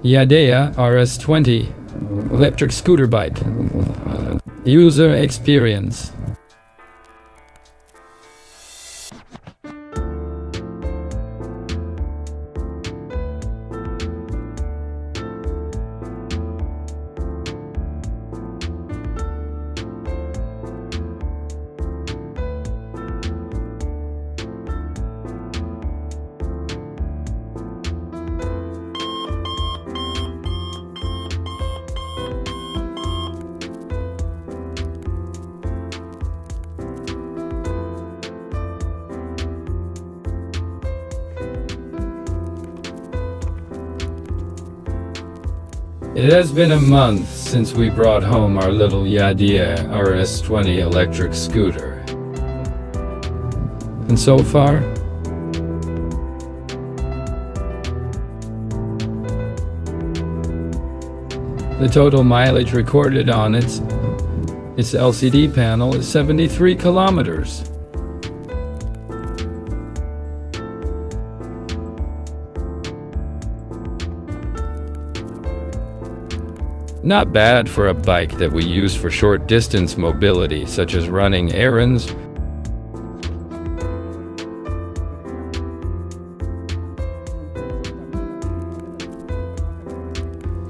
Yadea RS20 electric scooter bike. User experience. It has been a month since we brought home our little Yadea RS20 electric scooter. And so far, the total mileage recorded on its LCD panel is 73 kilometers. Not bad for a bike that we use for short distance mobility, such as running errands,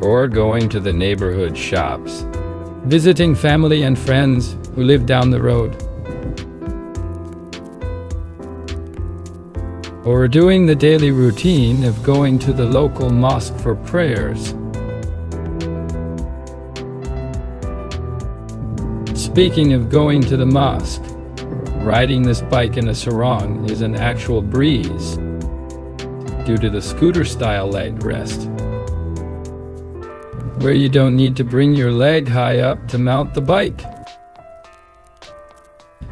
or going to the neighborhood shops, visiting family and friends who live down the road, or doing the daily routine of going to the local mosque for prayers. Speaking of going to the mosque, riding this bike in a sarong is an actual breeze due to the scooter-style leg rest, where you don't need to bring your leg high up to mount the bike.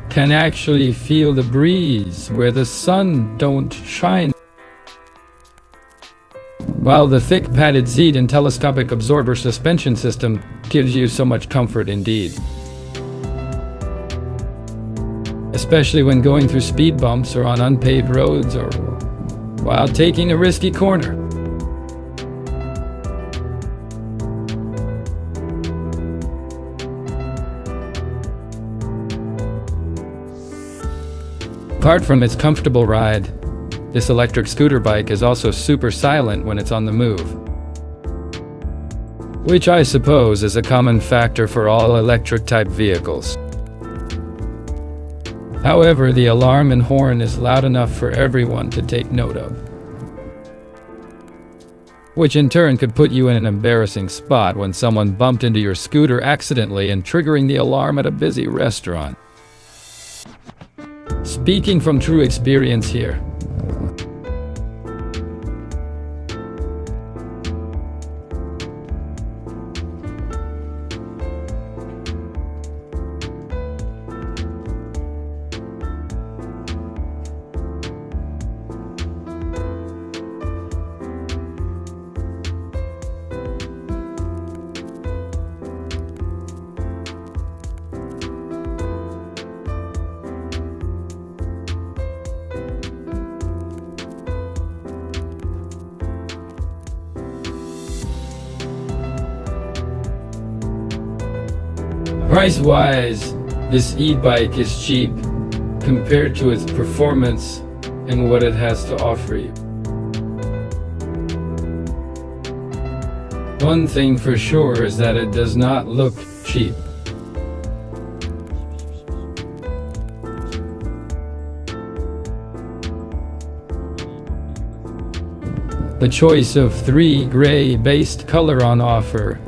Can actually feel the breeze where the sun don't shine, while the thick padded seat and telescopic absorber suspension system gives you so much comfort indeed. Especially when going through speed bumps or on unpaved roads, or while taking a risky corner. Apart from its comfortable ride, this electric scooter bike is also super silent when it's on the move, which I suppose is a common factor for all electric type vehicles. However, the alarm and horn is loud enough for everyone to take note of, which in turn could put you in an embarrassing spot when someone bumped into your scooter accidentally and triggering the alarm at a busy restaurant. Speaking from true experience here. Price-wise, this e-bike is cheap compared to its performance and what it has to offer you. One thing for sure is that it does not look cheap. The choice of 3 gray-based color on offer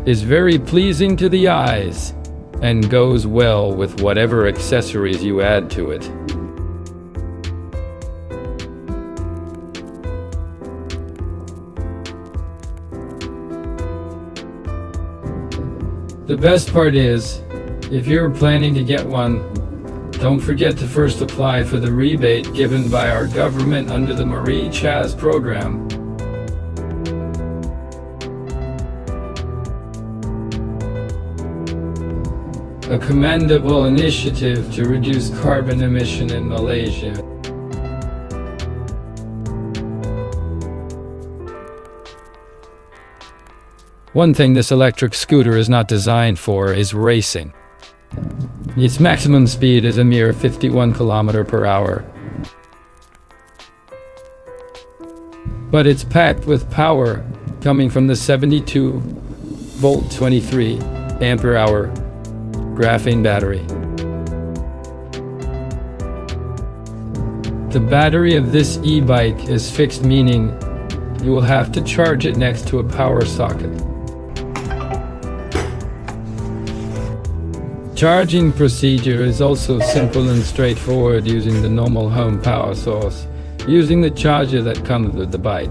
is very pleasing to the eyes and goes well with whatever accessories you add to it. The best part is, if you're planning to get one, don't forget to first apply for the rebate given by our government under the Marie Chaz program. A commendable initiative to reduce carbon emission in Malaysia. One thing this electric scooter is not designed for is racing. Its maximum speed is a mere 51 km per hour. But it's packed with power coming from the 72-volt 23 ampere hour graphene battery. The battery of this e-bike is fixed, meaning you will have to charge it next to a power socket. Charging procedure is also simple and straightforward, using the normal home power source, using the charger that comes with the bike.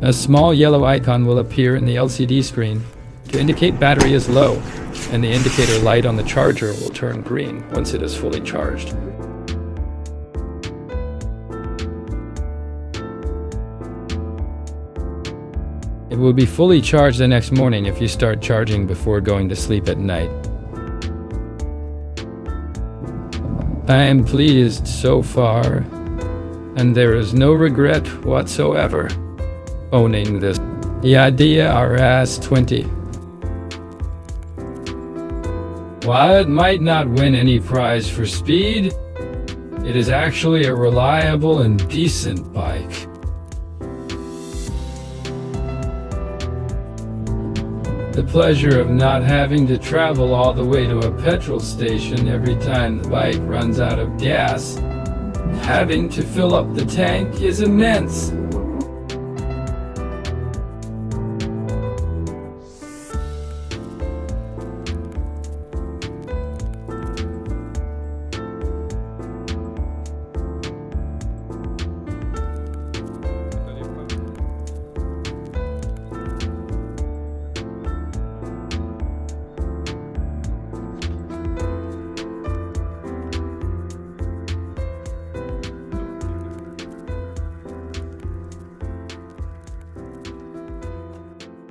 A small yellow icon will appear in the LCD screen to indicate battery is low, and the indicator light on the charger will turn green once it is fully charged. It will be fully charged the next morning if you start charging before going to sleep at night. I am pleased so far, and there is no regret whatsoever owning this Yadea RS20. While it might not win any prize for speed, it is actually a reliable and decent bike. The pleasure of not having to travel all the way to a petrol station every time the bike runs out of gas, having to fill up the tank, is immense.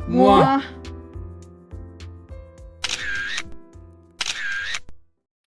Mwah.